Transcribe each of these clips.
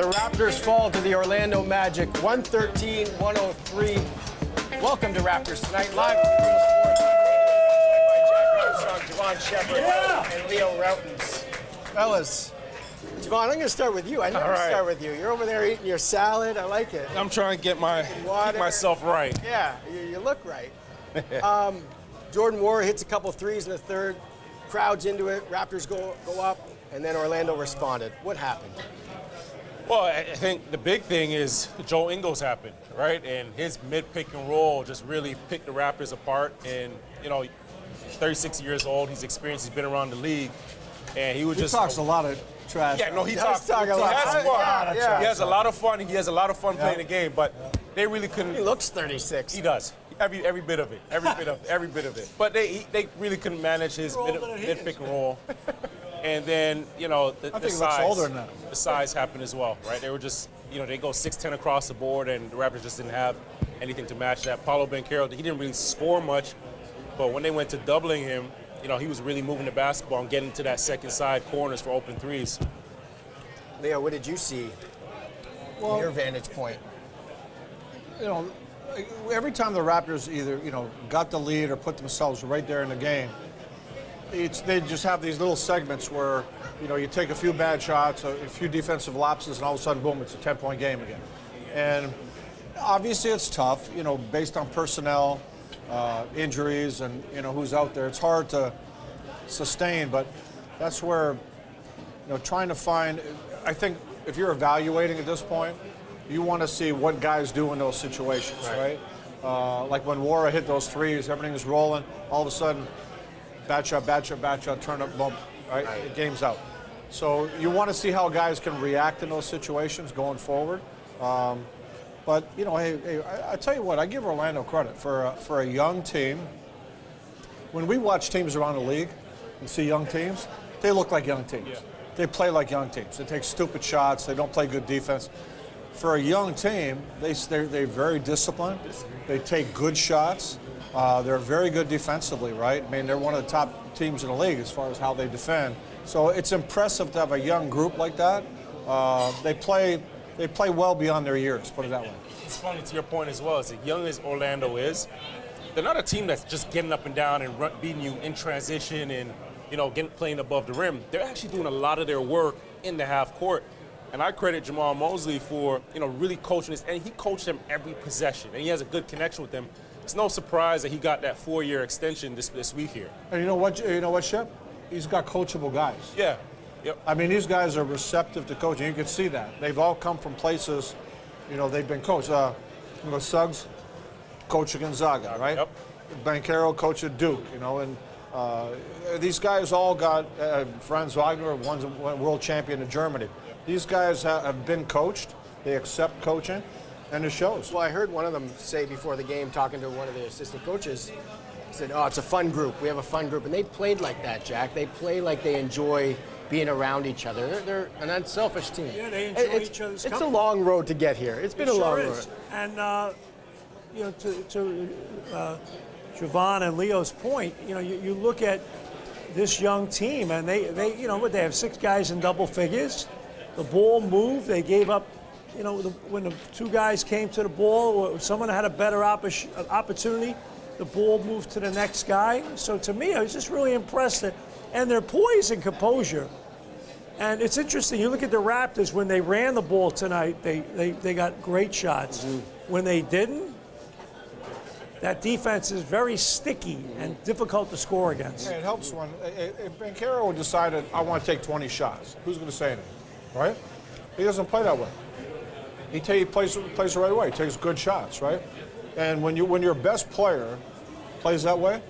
The Raptors fall to the Orlando Magic, 113-103. Welcome to Raptors Tonight, live from the Sports by Jack Armstrong, Jevohn Shepherd, and Leo Rautins. Fellas, Jevohn, I'm going to start with you. I never start with you. You're over there eating your salad. I like it. I'm trying to keep myself right. Yeah, you look right. Jordan Nwora hits a couple threes in the third. Crowd's into it. Raptors go up, and then Orlando responded. What happened? Well, I think the big thing is Joe Ingles happened, right? And his mid-pick and roll just really picked the Raptors apart. And, you know, 36 years old, he's experienced, he's been around the league. And he talks a lot of trash. Yeah, no, he talks a lot. He has fun. Yeah. He has a lot of fun. He has a lot of fun playing the game, but they really couldn't. He looks 36. He does. Every bit of it. Every bit of it. But they really couldn't manage his mid-pick and roll. And then, you know, the size. Older than that. The size happened as well, right? They were just, you know, they go 6'10" across the board, and the Raptors just didn't have anything to match that. Paulo Banchero, he didn't really score much, but when they went to doubling him, you know, he was really moving the basketball and getting to that second side corners for open threes. Leo, what did you see from your vantage point? You know, every time the Raptors either, you know, got the lead or put themselves right there in the game, they just have these little segments where, you know, you take a few bad shots, a few defensive lapses, and all of a sudden, boom, it's a 10-point game again. And obviously it's tough, you know, based on personnel, injuries, and, you know, who's out there. It's hard to sustain, but that's where, you know, trying to find, I think if you're evaluating at this point, you want to see what guys do in those situations, right? Like when Nwora hit those threes, everything was rolling, all of a sudden, bad shot, turn up, boom, right? Game's out. So you want to see how guys can react in those situations going forward. But, you know, hey, I tell you what, I give Orlando credit for a young team. When we watch teams around the league and see young teams, they look like young teams. Yeah. They play like young teams. They take stupid shots. They don't play good defense. For a young team, they're very disciplined. They take good shots. They're very good defensively, right? I mean, they're one of the top teams in the league as far as how they defend. So it's impressive to have a young group like that. They play well beyond their years, put it that way. It's funny to your point as well, as young as Orlando is, they're not a team that's just getting up and down and beating you in transition and, you know, playing above the rim. They're actually doing a lot of their work in the half court. And I credit Jamal Mosley for, you know, really coaching this. And he coached them every possession. And he has a good connection with them. It's no surprise that he got that 4-year extension this week here. And you know what, Shep? He's got coachable guys. Yeah. Yep. I mean, these guys are receptive to coaching. You can see that. They've all come from places, you know, they've been coached. You know, Suggs, coach at Gonzaga, right? Yep. Banchero, coach at Duke, you know, and these guys all got, Franz Wagner, one's a world champion in Germany. These guys have been coached. They accept coaching, and it shows. Well, I heard one of them say before the game, talking to one of the assistant coaches, said, "Oh, it's a fun group. We have a fun group." And they played like that, Jack. They play like they enjoy being around each other. They're an unselfish team. Yeah, they enjoy each other's company. It's a long road to get here. It's been a long road. And, you know, to Jevohn and Leo's point, you know, you look at this young team, and they you know what, they have 6 guys in double figures. The ball moved. They gave up, you know, when the 2 guys came to the ball, or someone had a better opportunity, the ball moved to the next guy. So to me, I was just really impressed. And their poise and composure. And it's interesting, you look at the Raptors, when they ran the ball tonight, they got great shots. Mm-hmm. When they didn't, that defense is very sticky and difficult to score against. Yeah, it helps when if Banchero decided, I want to take 20 shots. Who's going to say anything, right? He doesn't play that way. He plays the right way. He takes good shots, right? And when your best player plays that way,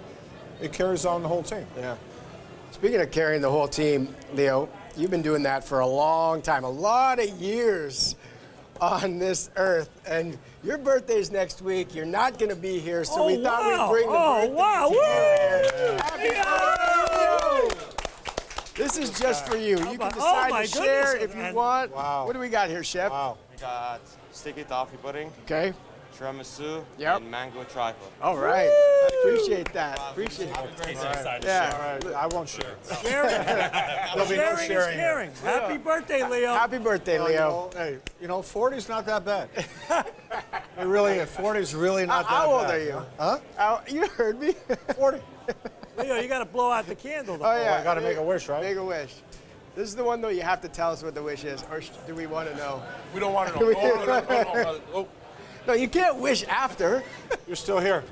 it carries on the whole team. Yeah. Speaking of carrying the whole team, Leo, you've been doing that for a long time, a lot of years on this earth. And your birthday's next week. You're not going to be here, so we thought we'd bring the birthday to you. Happy birthday! This is just for you. You can decide to share if you want. Wow. What do we got here, Chef? Wow. We got sticky toffee pudding, Okay. tiramisu, Yep. and mango trifle. All right. Appreciate that. Appreciate it. Yeah. All right, I won't share. Sharing. There'll be no sharing here. Sharing. Happy birthday, Leo. Happy birthday, Leo. Hey, 40's not that bad. It really is. 40's really not that bad. How old are you? Huh? You heard me. 40. Leo, you got to blow out the candle, though. Oh, yeah. I got to make a wish, right? Make a wish. This is the one, though, you have to tell us what the wish is, or do we want to know? We don't want to know. Oh. No, you can't wish after. You're still here.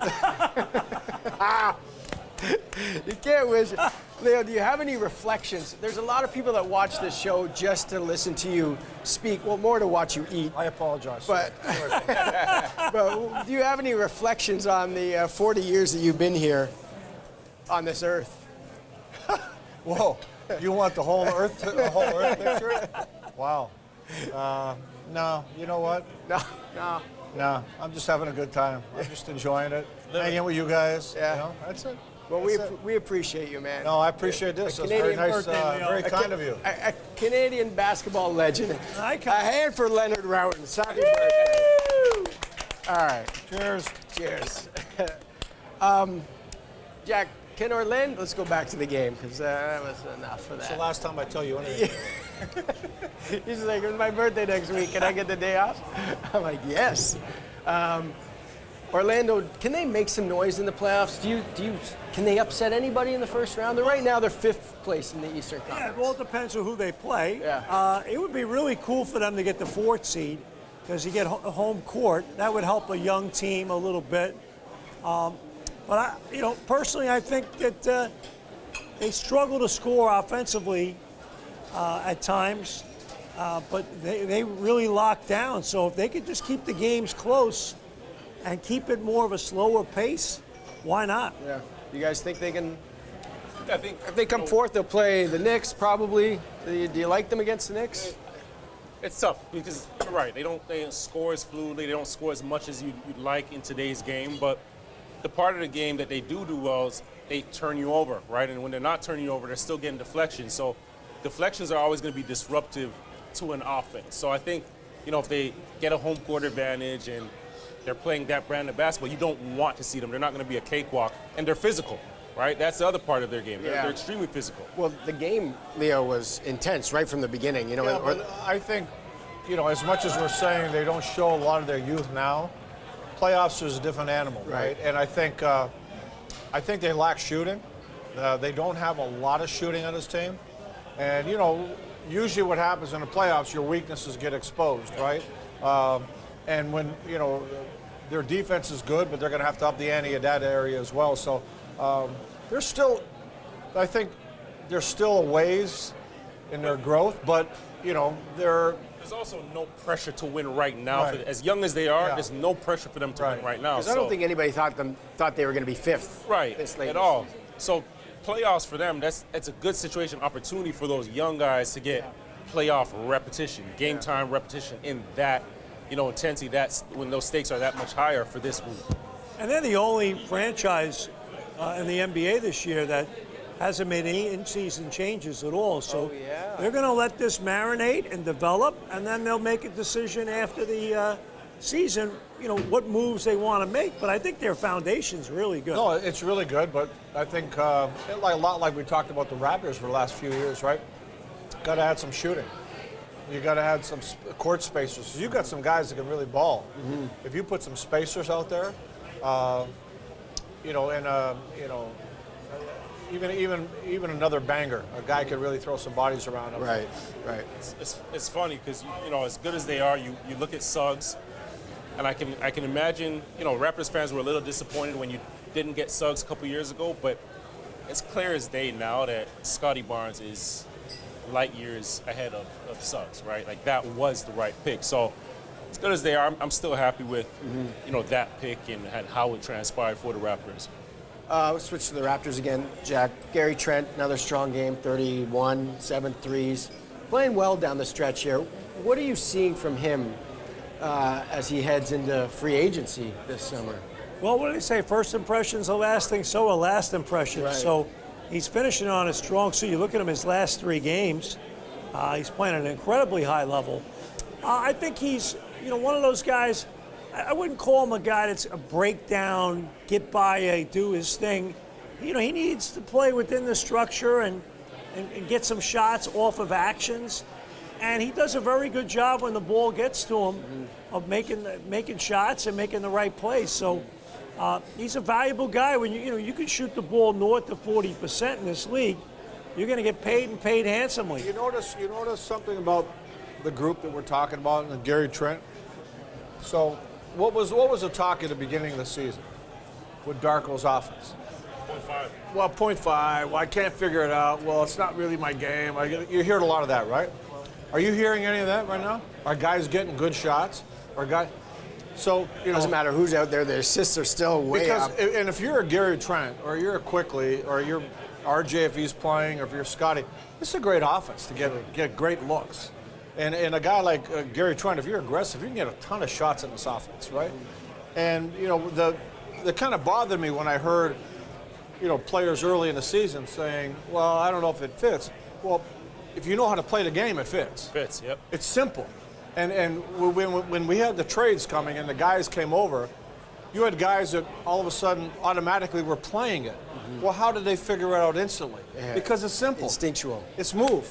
You can't wish. Leo, do you have any reflections? There's a lot of people that watch this show just to listen to you speak. Well, more to watch you eat. I apologize. But, but do you have any reflections on the 40 years that you've been here on this earth? Whoa. You want the whole earth picture? Wow. No, you know what? No, I'm just having a good time. I'm just enjoying it. Hanging with you guys. Yeah. That's it. Well, we appreciate you, man. No, I appreciate this. It's very nice, very kind of you. A Canadian basketball legend. A hand for Leonard Rautins. Happy birthday. All right. Cheers. Jack, can Orlando, let's go back to the game, because that was enough for that. It's the last time I tell you anything. He's like, it's my birthday next week. Can I get the day off? I'm like, yes. Orlando, can they make some noise in the playoffs? Can they upset anybody in the first round? Right now, they're fifth place in the Eastern Conference. Yeah, well, it depends on who they play. Yeah. It would be really cool for them to get the fourth seed because you get home court. That would help a young team a little bit. But personally, I think that they struggle to score offensively at times, but they really lock down. So if they could just keep the games close and keep it more of a slower pace, why not? Yeah. You guys think they can? I think If they come fourth, they'll play the Knicks probably. Do you like them against the Knicks? it's tough because you're right. They don't score as fluidly. They don't score as much as you'd like in today's game. But the part of the game that they do well is they turn you over, right? And when they're not turning you over, they're still getting deflections. So deflections are always going to be disruptive to an offense. So I think, if they get a home court advantage and they're playing that brand of basketball, you don't want to see them. They're not going to be a cakewalk. And they're physical, right? That's the other part of their game. They're extremely physical. Well, the game, Leo, was intense right from the beginning. But I think, as much as we're saying they don't show a lot of their youth now, playoffs is a different animal, right? And I think they lack shooting. They don't have a lot of shooting on this team. And, usually what happens in the playoffs, your weaknesses get exposed, right? And when, their defense is good, but they're going to have to up the ante in that area as well. So I think there's still a ways in their growth, but, There's also no pressure to win right now. Right. As young as they are, there's no pressure for them to win right now. Because I don't think anybody thought they were going to be fifth. Right, this late at all. So playoffs for them, it's a good situation, opportunity for those young guys to get playoff repetition, game time repetition in that, intensity. That's when those stakes are that much higher for this group. And they're the only franchise in the NBA this year that hasn't made any in-season changes at all. So they're going to let this marinate and develop, and then they'll make a decision after the season, what moves they want to make. But I think their foundation's really good. No, it's really good, but I think a lot like we talked about the Raptors for the last few years, right? Got to add some shooting. You got to add some court spacers. You got some guys that can really ball. Mm-hmm. If you put some spacers out there, even another banger, a guy could really throw some bodies around him. Right. It's funny because as good as they are, you look at Suggs, and I can imagine Raptors fans were a little disappointed when you didn't get Suggs a couple years ago, but it's clear as day now that Scotty Barnes is light years ahead of Suggs, right? Like that was the right pick. So as good as they are, I'm still happy with that pick and how it transpired for the Raptors. We'll switch to the Raptors again, Jack. Gary Trent, another strong game, 31, 7 threes. Playing well down the stretch here. What are you seeing from him as he heads into free agency this summer? Well, what do they say? First impressions are lasting, so are last impressions. Right. So he's finishing on a strong suit. You look at him his last 3 games. He's playing at an incredibly high level. I think he's, one of those guys. I wouldn't call him a guy that's a breakdown, get by, do his thing. He needs to play within the structure and get some shots off of actions. And he does a very good job when the ball gets to him of making shots and making the right plays. So he's a valuable guy. When you can shoot the ball north of 40% in this league, you're going to get paid and paid handsomely. You notice something about the group that we're talking about and Gary Trent. So what was the talk at the beginning of the season with Darko's offense? 0.5. Well, 0.5. Well, I can't figure it out. Well, it's not really my game. You're hearing a lot of that, right? Are you hearing any of that right now? Are guys getting good shots? So Doesn't matter who's out there, the assists are still way up. And if you're a Gary Trent or you're a Quickly or you're RJ if he's playing or if you're Scotty, this is a great offense to get great looks. And a guy like Gary Trent, if you're aggressive, you can get a ton of shots in this offense, right? And that kind of bothered me when I heard players early in the season saying, well, I don't know if it fits. Well, if you know how to play the game, it fits. Fits, yep. It's simple. And when we had the trades coming and the guys came over, you had guys that all of a sudden automatically were playing it. Mm-hmm. Well, how did they figure it out instantly? Yeah. Because it's simple. Instinctual. It's move.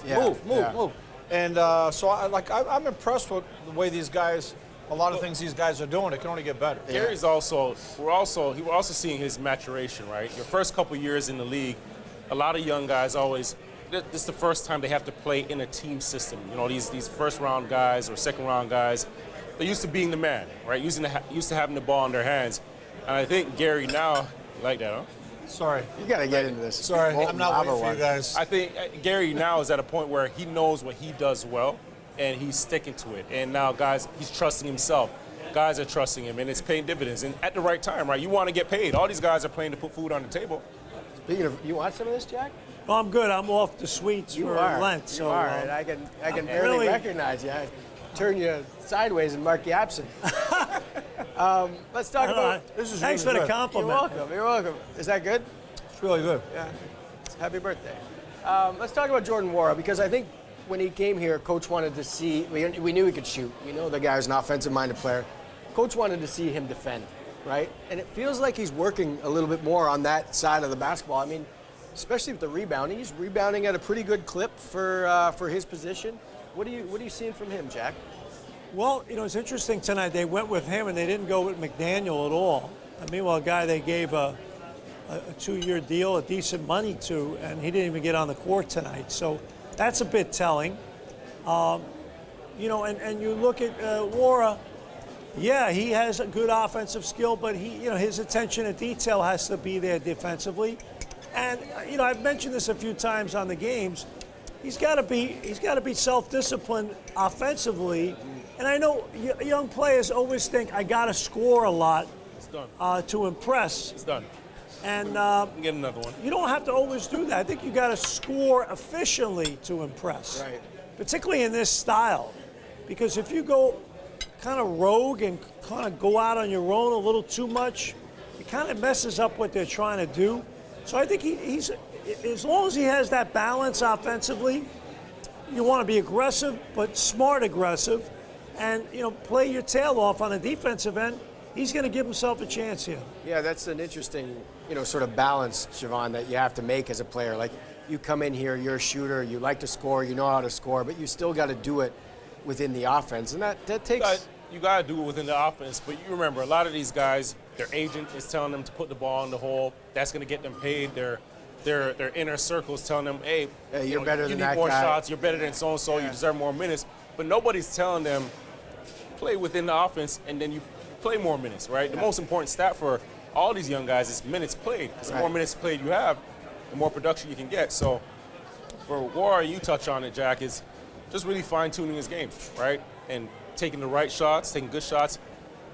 And so I'm impressed with the way these guys, a lot of things these guys are doing. It can only get better. Gary's we're also seeing his maturation, right? Your first couple years in the league, a lot of young guys this is the first time they have to play in a team system. These first round guys or second round guys, they're used to being the man, right? Used to having the ball in their hands. And I think Gary now, like that, huh? Sorry. You got to get into this. Sorry, I'm not waiting for you guys. I think Gary now is at a point where he knows what he does well, and he's sticking to it. And now, guys, he's trusting himself. Guys are trusting him, and it's paying dividends. And at the right time, right? You want to get paid. All these guys are playing to put food on the table. Speaking of, you want some of this, Jack? Well, I'm good. I'm off the sweets for Lent. You are, and I can barely recognize you. I turn you sideways and mark you absent. Let's talk about. Thanks for the compliment. You're welcome. Is that good? It's really good. Yeah. Happy birthday. Let's talk about Nwora because I think when he came here, Coach wanted to see. We knew he could shoot. We know the guy was an offensive-minded player. Coach wanted to see him defend, right? And it feels like he's working a little bit more on that side of the basketball. I mean, especially with the rebounding, he's rebounding at a pretty good clip for his position. What are you seeing from him, Jack? Well, it's interesting tonight. They went with him and they didn't go with McDaniel at all. Meanwhile, a guy they gave a 2-year deal, a decent money to, and he didn't even get on the court tonight. So that's a bit telling. And you look at Nwora. Yeah, he has a good offensive skill, but his attention to detail has to be there defensively. And I've mentioned this a few times on the games. He's got to be self-disciplined offensively. And I know young players always think I got to score a lot to impress. It's done. And get another one. You don't have to always do that. I think you got to score efficiently to impress. Right. Particularly in this style, because if you go kind of rogue and kind of go out on your own a little too much, it kind of messes up what they're trying to do. So I think he's as long as he has that balance offensively, you want to be aggressive, but smart aggressive, and play your tail off on the defensive end. He's going to give himself a chance here. Yeah, that's an interesting, sort of balance, Jevohn, that you have to make as a player. Like, you come in here, you're a shooter, you like to score, you know how to score, but you still got to do it within the offense, and that takes. You got to do it within the offense, but you remember a lot of these guys, their agent is telling them to put the ball in the hole. That's going to get them paid. Their inner circles telling them, hey, you're better than that guy. You need more shots. You're better than so-and-so. You deserve more minutes. But nobody's telling them play within the offense, and then you play more minutes, right? The most important stat for all these young guys is minutes played. Because the more minutes played you have, the more production you can get. So for Nwora, you touch on it, Jack, is just really fine-tuning his game, right? And taking the right shots, taking good shots.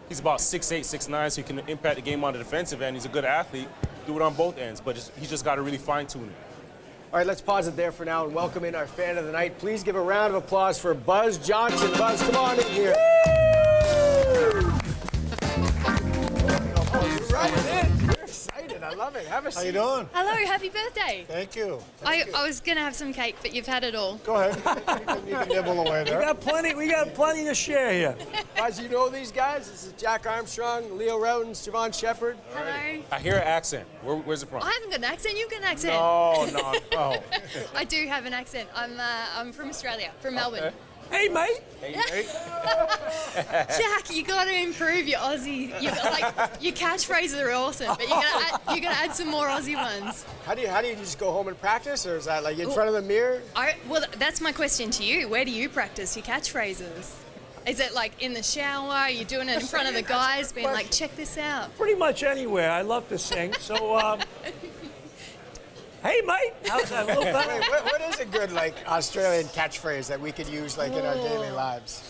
He's about 6'8", 6'9", so he can impact the game on the defensive end. He's a good athlete. Do it on both ends, but he's just got to really fine-tune it. All right, let's pause it there for now and welcome in our fan of the night. Please give a round of applause for Buzz Johnson. Buzz, come on in here. Right in. You're excited. it. I love it. Have a seat. How you doing? Hello, happy birthday. Thank you. I was going to have some cake, but you've had it all. Go ahead. You can nibble away there. We got plenty to share here. Guys, you know these guys? This is Jack Armstrong, Leo Rautins, Jevohn Shepherd. Hello. I hear an accent. Where's it from? I haven't got an accent. You've got an accent. No. I do have an accent. I'm from Australia, from Melbourne. Okay. Hey, mate. Hey, mate. Jack, you got to improve your Aussie. Your catchphrases are awesome, but you got to add some more Aussie ones. How do you just go home and practice, or is that like in front of the mirror? Well, that's my question to you. Where do you practice your catchphrases? Is it like in the shower? Are you doing it in front of the guys, being like, check this out? Pretty much anywhere. I love to sing. So, hey, mate. How's that? A little better? Wait, what is a good like Australian catchphrase that we could use like in our daily lives?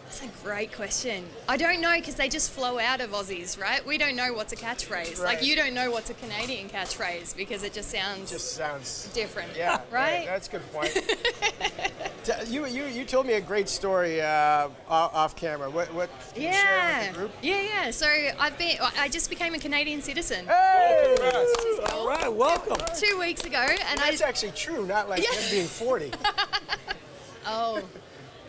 That's a great question. I don't know because they just flow out of Aussies, right? We don't know what's a catchphrase. Right. Like you don't know what's a Canadian catchphrase because it just sounds different. Yeah. Right? That's a good point. You told me a great story off camera. What can you share with the group? Yeah. So I just became a Canadian citizen. Hey! All right, welcome. 2 weeks ago, and That's actually true, not like him being 40. Oh.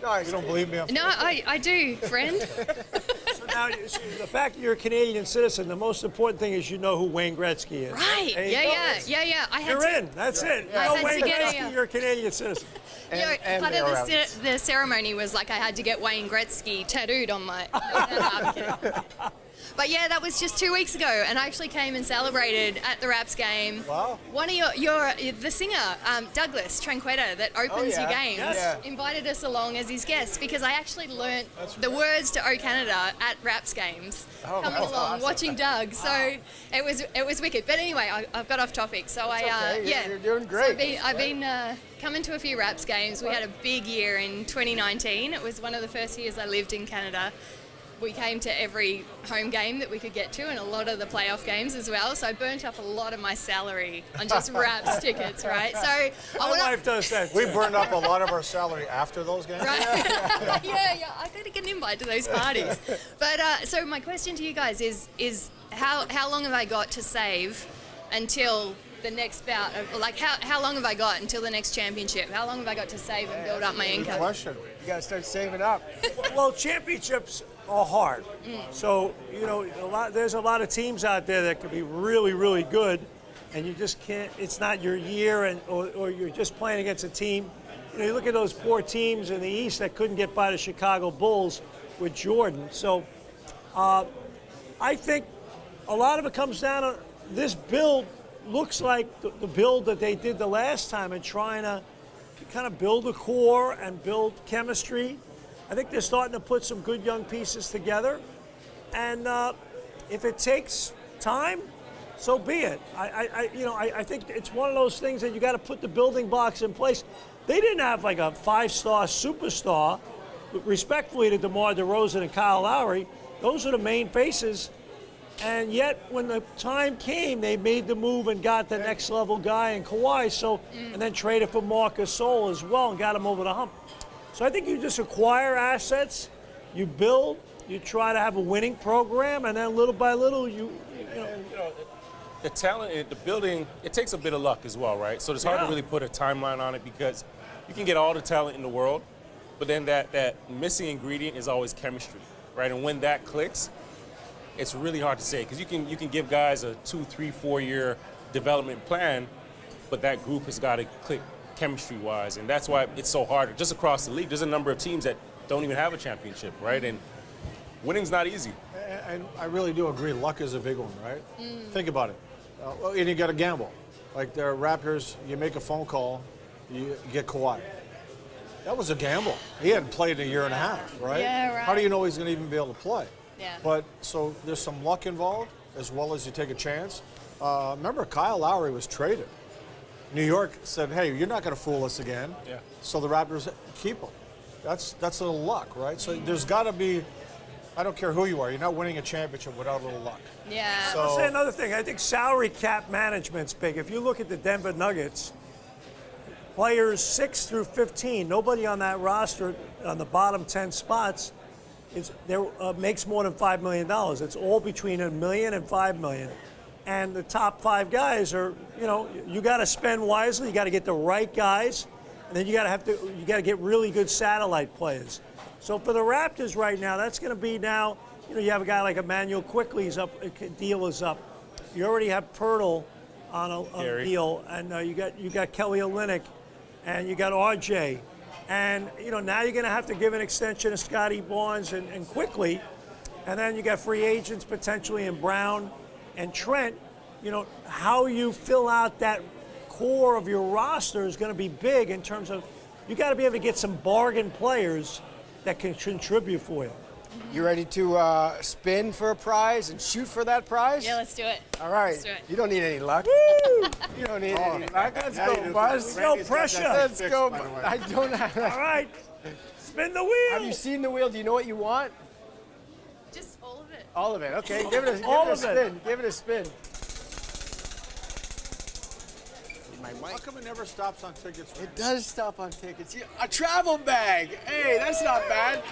No, You don't believe me? No, I do, friend. So now, the fact that you're a Canadian citizen, the most important thing is you know who Wayne Gretzky is. Right. There you go. Yeah. You're in. That's it. You I know had Wayne to get Gretzky, a- you're a Canadian citizen. and Part Leo of Rautins. the ceremony was like I had to get Wayne Gretzky tattooed on my. No, I'm kidding. But yeah, that was just 2 weeks ago, and I actually came and celebrated at the Raps game. Wow. One of the singer, Douglas Tranquetta, that opens your games, invited us along as his guest because I actually learnt the words to "O Canada" at Raps games, coming along, awesome. watching Doug. So it was wicked. But anyway, I've got off topic. So You're doing great. So I've been coming to a few Raps games. We had a big year in 2019. It was one of the first years I lived in Canada. We came to every home game that we could get to and a lot of the playoff games as well. So I burnt up a lot of my salary on just Raps tickets, right? So My wife does that. We burned up a lot of our salary after those games. Right? yeah. I got to get an invite to those parties. But so my question to you guys is how long have I got to save until the next bout? Like how long have I got until the next championship? How long have I got to save and build up my Good income? question. You gotta start saving up. Well, championships are hard. So, there's a lot of teams out there that can be really, really good, and you just can't, it's not your year, or you're just playing against a team. You look at those poor teams in the East that couldn't get by the Chicago Bulls with Jordan. So, I think a lot of it comes down to this build looks like the build that they did the last time and trying to kind of build a core and build chemistry. I think they're starting to put some good young pieces together, and if it takes time, so be it. I think it's one of those things that you got to put the building blocks in place. They didn't have like a five-star superstar. Respectfully to DeMar DeRozan and Kyle Lowry, those are the main faces. And yet, when the time came, they made the move and got the next level guy in Kawhi. So, and then traded for Marc Gasol as well and got him over the hump. So I think you just acquire assets, you build, you try to have a winning program, and then little by little, The talent, the building, it takes a bit of luck as well, right? So it's hard to really put a timeline on it because you can get all the talent in the world, but then that missing ingredient is always chemistry, right? And when that clicks, it's really hard to say because you can give guys a 2, 3, 4 year development plan, but that group has got to click chemistry-wise, and that's why it's so hard just across the league. There's a number of teams that don't even have a championship, right? And winning's not easy. And I really do agree. Luck is a big one, right? Think about it. And you got to gamble. Like the Raptors, you make a phone call, you get Kawhi. That was a gamble. He hadn't played in a year and a half, right? Yeah, right. How do you know he's going to even be able to play? Yeah. But so there's some luck involved as well as you take a chance. Remember, Kyle Lowry was traded. New York said, hey, you're not going to fool us again. Yeah. So the Raptors keep him. That's a little luck, right? So there's got to be, I don't care who you are, you're not winning a championship without a little luck. Yeah. So- I'll say another thing. I think salary cap management's big. If you look at the Denver Nuggets, players 6 through 15, nobody on that roster on the bottom 10 spots makes more than $5 million. It's all between $1 million and $5 million. And the top 5 guys are, you got to spend wisely. You got to get the right guys, and then you got to get really good satellite players. So for the Raptors right now, that's going to be now. You have a guy like Emmanuel Quickly's up, deal is up. You already have Pirtle on a deal, and you got Kelly Olynyk, and you got RJ, and now you're going to have to give an extension to Scotty Barnes and Quickly, and then you got free agents potentially in Brown and Trent. How you fill out that core of your roster is going to be big in terms of you got to be able to get some bargain players that can contribute for you. You ready to spin for a prize and shoot for that prize? Yeah, let's do it. All right. Let's do it. You don't need any luck. You don't need any luck. Let's go, Buzz. No pressure. Let's go. I don't have. All right. Spin the wheel. Have you seen the wheel? Do you know what you want? Just all of it. All of it. Okay. Give it a All spin. of it. Give it a spin. How come it never stops on tickets? It does stop on tickets. A travel bag. Hey, that's not bad.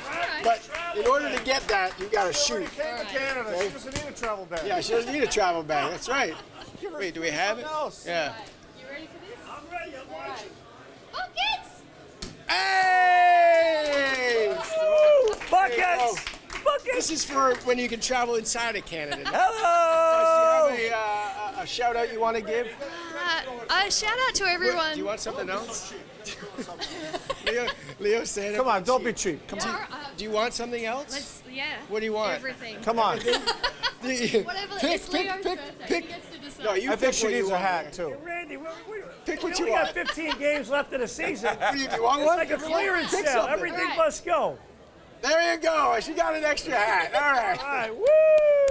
But in order to get that, you got to shoot. Came to Canada. She doesn't need a travel bag. Yeah, she doesn't need a travel bag. That's right. Wait, do we have it? Else. Yeah. You ready for this? I'm ready. I'm ready. Buckets! Hey! Woo! Buckets! Buckets! This is for when you can travel inside of Canada. Hello! Do you have a shout out you want to give? Shout out to everyone. Do you want something else? Leo saying Come on, don't be cheap. Come on. Do you want something else? Yeah. What do you want? Everything. Come on. Whatever. It's Leo's birthday. He gets to decide. No, you I think she pick what needs you a want. hat too. Randy, Pick we what you only got want. 15 games left in the season. Do you want It's one? like a clearance Pick sale. something. Everything Right. must go. There you go. She got an extra hat. All right. All right, woo!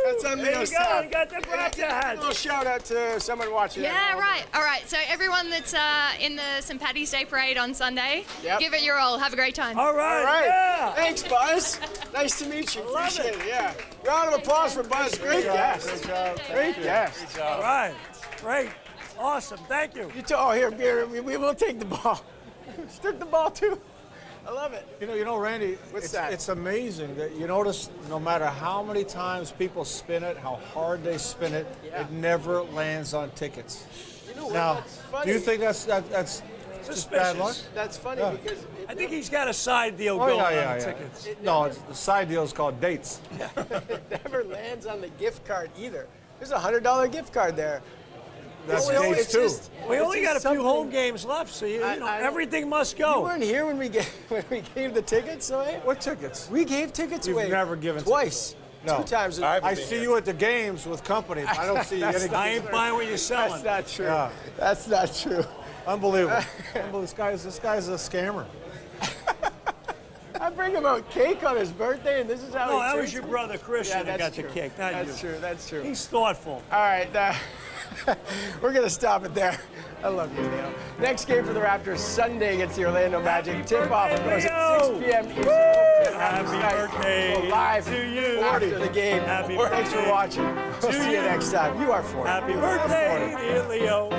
That's on There you Leo's go. tab. You got the Raptor A hat. little shout out to someone watching. at Yeah, home. right. All right. So everyone that's in the St. Paddy's Day parade on Sunday, Yep. give it your all. Have a great time. All right, All right. yeah. Thanks, Buzz. Nice to meet you. love Appreciate it. it. Yeah. Round of applause for Buzz. Great guest. Great guest. All right. Great. Awesome. Thank you. Here, we will take the ball. She took the ball too. I love it. You know, Randy. What's that? It's amazing that you notice no matter how many times people spin it, how hard they spin it, Yeah. it never lands on tickets. You know what? Now, That's funny. do you think that's just bad luck? Suspicious. That's funny Yeah. because I think he's got a side deal Oh, going yeah, on yeah. tickets. No, the side deal is called dates. it never lands on the gift card either. There's a $100 gift card there. That's You know, dates it's too. just- We it's only got just a few something- home games left, so I know. everything must You go. weren't here when we gave the tickets away. What tickets? We gave tickets You've away. never given twice. No. 2 times. I see you at the games with company. But I don't see you getting. I ain't buying what you're That's selling. not true. Yeah. That's not true. Unbelievable. This guy's a scammer. I bring him out cake on his birthday, and this is how No, he that was treats your me? brother Christian Yeah, that got that's the true. cake, not That's you. true. That's true. He's thoughtful. All right, we're going to stop it there. I love you, Leo. Next game for the Raptors Sunday against the Orlando Magic. Tip-off goes at 6 p.m. Eastern. Happy birthday Go live to you. after the game. Happy Thanks for birthday watching. We'll see you next time. You are 40. Happy You are 40. birthday, dear Leo.